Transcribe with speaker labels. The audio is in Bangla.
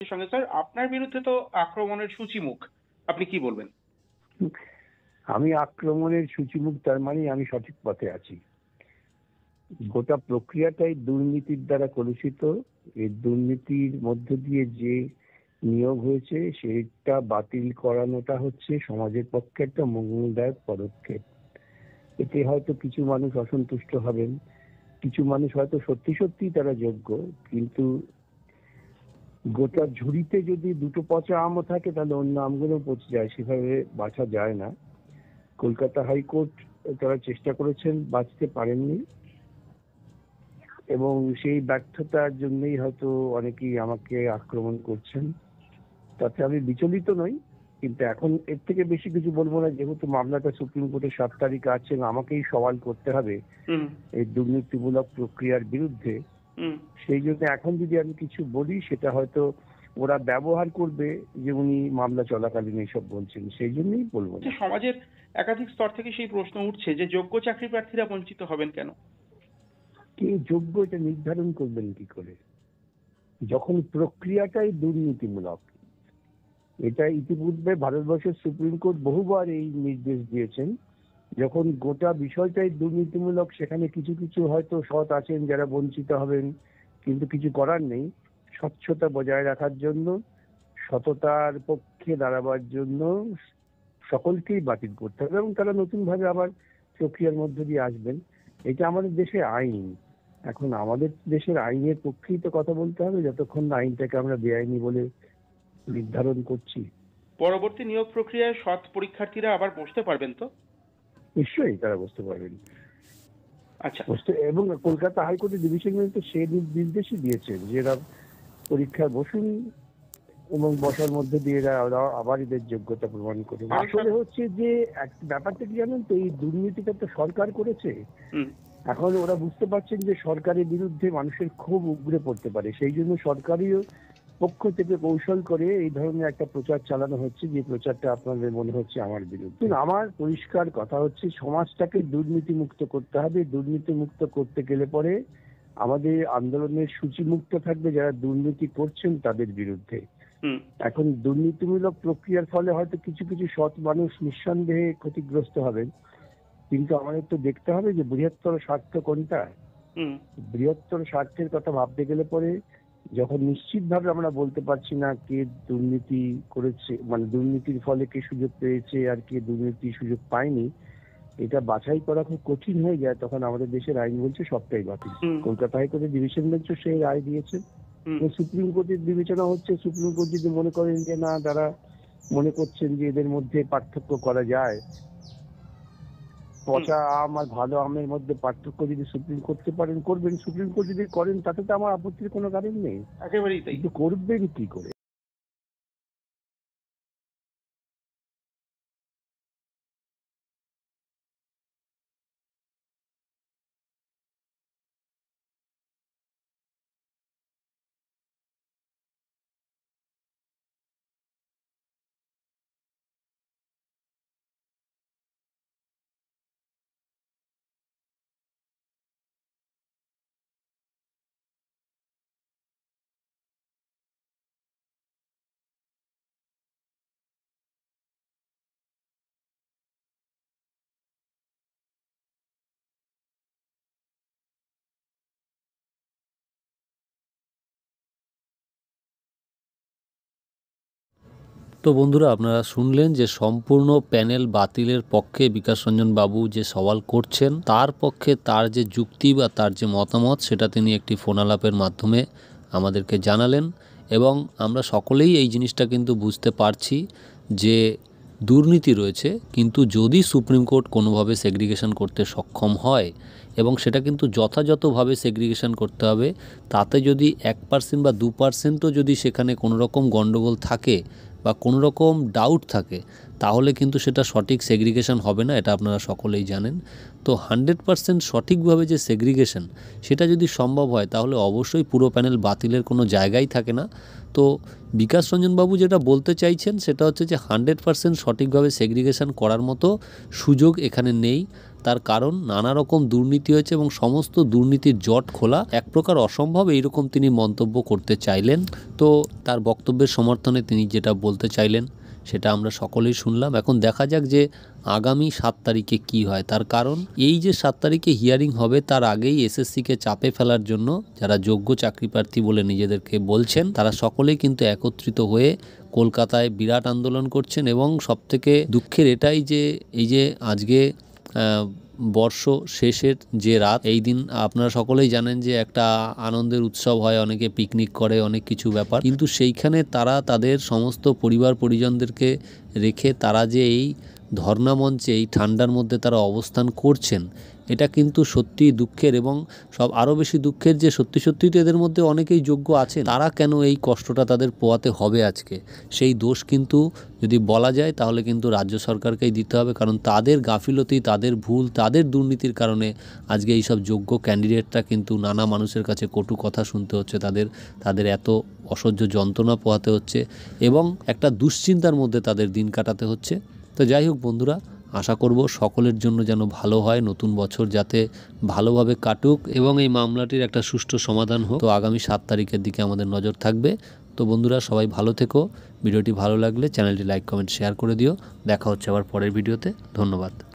Speaker 1: সঙ্গে স্যার আপনার বিরুদ্ধে তো আক্রমণের সূচিমুখ, আপনি কি বলবেন?
Speaker 2: আমি আক্রমণের সূচিমুখ, তার মানে আমি সঠিক পথে আছি। গোটা প্রক্রিয়াটাই দুর্নীতির দ্বারা কলুষিত। এই দুর্নীতির মধ্য দিয়ে যে নিয়োগ হয়েছে সেটা বাতিল করানোটা হচ্ছে সমাজের পক্ষে একটা মঙ্গলদায়ক পদক্ষেপ। এতে হয়তো কিছু মানুষ অসন্তুষ্ট হবেন, কিছু মানুষ হয়তো সত্যি সত্যি তারা যোগ্য, কিন্তু গোটা ঝুড়িতে যদি দুটো পচা আমও থাকে তাহলে অন্য আমগুলো পচে যায়, সেভাবে বাঁচা যায় না। কলকাতা হাইকোর্ট তারা চেষ্টা করেছেন, বাঁচতে পারেননি, এবং সেই ব্যর্থতার জন্যই হয়তো অনেকেই আমাকে আক্রমণ করছেন। তাতে আমি বিচলিত নই, কিন্তু এখন এর থেকে বেশি কিছু বলবো না, যেহেতু মামলাটা সুপ্রিম কোর্টে 7 তারিখে আছে এবং আমাকেই সওয়াল করতে হবে এই দুর্নীতিমূলক প্রক্রিয়ার বিরুদ্ধে। সেই জন্য এখন যদি আমি কিছু বলি সেটা হয়তো ওরা ব্যবহার করবে যে উনি মামলা চলাকালীন এইসব বলছেন, সেই জন্যই বলবো না।
Speaker 1: সমাজের একাধিক স্তর থেকে সেই প্রশ্ন উঠছে যে যোগ্য চাকরি প্রার্থীরা বঞ্চিত হবেন কেন?
Speaker 2: কে যোগ্য এটা নির্ধারণ করবেন কি করে, যখন প্রক্রিয়াটাই দুর্নীতিমূলক? এটা ইতিপূর্বে ভারতবর্ষের সুপ্রিম কোর্ট বহুবার এই নির্দেশ দিয়েছেন। যখন গোটা বিষয়টাই দুর্নীতিমূলক, সেখানে কিছু কিছু হয়তো সৎ আছেন যারা বঞ্চিত হবেন, কিন্তু কিছু করার নেই। স্বচ্ছতা বজায় রাখার জন্য, সততার পক্ষে দাঁড়াবার জন্য সকলকেই বাতিল করতে হবে এবং তারা নতুন ভাবে আবার প্রক্রিয়ার মধ্যে দিয়ে আসবেন। এটা আমাদের দেশের আইন। এখন আমাদের দেশের আইনের পক্ষেই তো কথা বলতে হবে, যতক্ষণ না আইনটাকে আমরা বেআইনি বলে নির্ধারণ করছি।
Speaker 1: পরবর্তী নিয়োগ প্রক্রিয়ায় সৎ পরীক্ষার্থীরা আবার বসতে পারবেন তো?
Speaker 2: নিশ্চয়ই তারা বসতে পারবেন।
Speaker 1: আচ্ছা,
Speaker 2: এবং কলকাতা হাইকোর্টের ডিভিশন বেঞ্চ তো সেই নির্দেশই দিয়েছেন যে এরা পরীক্ষায় বসুন এবং বসার মধ্যে দিয়ে এরা আবার এদের যোগ্যতা প্রমাণ করুন। আসলে হচ্ছে যে ব্যাপারটা কি জানেন তো, এই দুর্নীতিটা তো সরকার করেছে। এখন ওরা বুঝতে পারছেন যে সরকারের বিরুদ্ধে মানুষের ক্ষোভ উগড়ে পড়তে পারে, সেই জন্য সরকারি পক্ষ থেকে কৌশল করে এই ধরনের একটা প্রচার চালানো হচ্ছে, যে প্রচারটা আপনাদের মনে হচ্ছে আমার বিরুদ্ধে। আমার পরিষ্কার কথা হচ্ছে, সমাজটাকে দুর্নীতি মুক্ত করতে হবে। দুর্নীতি মুক্ত করতে গেলে পরে আমাদের আন্দোলনের সূচিমুক্ত থাকবে যারা দুর্নীতি করছেন তাদের বিরুদ্ধে। এখন দুর্নীতিমূলক প্রক্রিয়ার ফলে হয়তো কিছু কিছু সৎ মানুষ নিঃসন্দেহে ক্ষতিগ্রস্ত হবেন, কিন্তু আমাদের তো দেখতে হবে যে বৃহত্তর স্বার্থ কোনটা। বৃহত্তর স্বার্থের কথা ভাবতে গেলে পরে যখন নিশ্চিতভাবে আমরা বলতে পারছি না কে দুর্নীতি করেছে, মানে দুর্নীতির ফলে কে সুযোগ পেয়েছে আর কে দুর্নীতি সুযোগ পায়নি, এটা বাছাই করা খুব কঠিন হয়ে যায়, তখন আমাদের দেশের আইন বলছে সবটাই বাতিল। কলকাতা হাইকোর্টের ডিভিশন বেঞ্চও সেই রায় দিয়েছে। সুপ্রিম কোর্টের বিবেচনা হচ্ছে, সুপ্রিম কোর্ট যদি মনে করেন যে না, তারা মনে করছেন যে এদের মধ্যে পার্থক্য করা যায়, পচা আম আর ভালো আমের মধ্যে পার্থক্য যদি সুপ্রিম করতে পারেন করবেন, সুপ্রিম কোর্ট যদি করেন তাতে তো আমার আপত্তির কোনো কারণ নেই।
Speaker 1: একেবারেই তাই।
Speaker 2: কিন্তু করবেন কি করে?
Speaker 3: তো বন্ধুরা, আপনারা শুনলেন যে সম্পূর্ণ প্যানেল বাতিলের পক্ষে বিকাশ রঞ্জন বাবু যে সওয়াল করছেন, তার পক্ষে তার যে যুক্তি বা তার যে মতামত সেটা তিনি একটি ফোন আলাপের মাধ্যমে আমাদেরকে জানালেন। এবং আমরা সকলেই এই জিনিসটা কিন্তু বুঝতে পারছি যে দুর্নীতি রয়েছে, কিন্তু যদি সুপ্রিম কোর্ট কোনোভাবে সেগ্রিগেশন করতে সক্ষম হয়, এবং সেটা কিন্তু যথাযথভাবে সেগ্রিগেশন করতে হবে, তাতে যদি 1% বা 2%ও যদি সেখানে কোনো রকম গণ্ডগোল থাকে বা কোনো রকম ডাউট থাকে, তাহলে কিন্তু সেটা সঠিক সেগ্রিগেশন হবে না, এটা আপনারা সকলেই জানেন। তো 100% সঠিকভাবে যে সেগ্রিগেশন সেটা যদি সম্ভব হয়, তাহলে অবশ্যই পুরো প্যানেল বাতিলের কোনো জায়গাই থাকে না। তো বিকাশ রঞ্জনবাবু যেটা বলতে চাইছেন সেটা হচ্ছে যে 100% সঠিকভাবে সেগ্রিগেশন করার মতো সুযোগ এখানে নেই। তার কারণ নানা রকম দুর্নীতি হয়েছে এবং সমস্ত দুর্নীতির জট খোলা এক প্রকার অসম্ভব, এইরকম তিনি মন্তব্য করতে চাইলেন। তো তার বক্তব্যের সমর্থনে তিনি যেটা বলতে চাইলেন সেটা আমরা সকলেই শুনলাম। এখন দেখা যাক যে আগামী 7 তারিখে কি হয়। তার কারণ এই যে 7 তারিখে হিয়ারিং হবে তার আগেই এসএসসিকে চাপে ফেলার জন্য যারা যোগ্য চাকরি প্রার্থী বলে নিজেদেরকে বলছেন তারা সকলেই কিন্তু একত্রিত হয়ে কলকাতায় বিরাট আন্দোলন করছেন। এবং সবথেকে দুঃখের এটাই যে এই যে আজকে বর্ষ শেষের যে রাত, এই দিন আপনারা সকলেই জানেন যে একটা আনন্দের উৎসব হয়, অনেকে পিকনিক করে, অনেক কিছু ব্যাপার, কিন্তু সেইখানে তারা তাদের সমস্ত পরিবার পরিজনদেরকে রেখে তারা যে এই ধর্ণা মঞ্চে এই ঠান্ডার মধ্যে তারা অবস্থান করছেন, এটা কিন্তু সত্যিই দুঃখের। এবং সব আরও বেশি দুঃখের যে সত্যি সত্যিই তো এদের মধ্যে অনেকেই যোগ্য আছে, তারা কেন এই কষ্টটা তাদের পোয়াতে হবে আজকে, সেই দোষ কিন্তু যদি বলা যায় তাহলে কিন্তু রাজ্য সরকারকেই দিতে হবে। কারণ তাদের গাফিলতি, তাদের ভুল, তাদের দুর্নীতির কারণে আজকে এই সব যোগ্য ক্যান্ডিডেটরা কিন্তু নানা মানুষের কাছে কটু কথা শুনতে হচ্ছে, তাদের এত অসহ্য যন্ত্রণা পোহাতে হচ্ছে এবং একটা দুশ্চিন্তার মধ্যে তাদের দিন কাটাতে হচ্ছে। তো যাই হোক বন্ধুরা, আশা করব সকলের জন্য যেন ভালো হয়, নতুন বছর যাতে ভালোভাবে কাটুক এবং এই মামলাটির একটা সুষ্ঠু সমাধান হোক। তো আগামী 7 তারিখের দিকে আমাদের নজর থাকবে। তো বন্ধুরা সবাই ভালো থেকো। ভিডিওটি ভালো লাগলে চ্যানেলটি লাইক কমেন্ট শেয়ার করে দিও। দেখা হচ্ছে আবার পরের ভিডিওতে। ধন্যবাদ।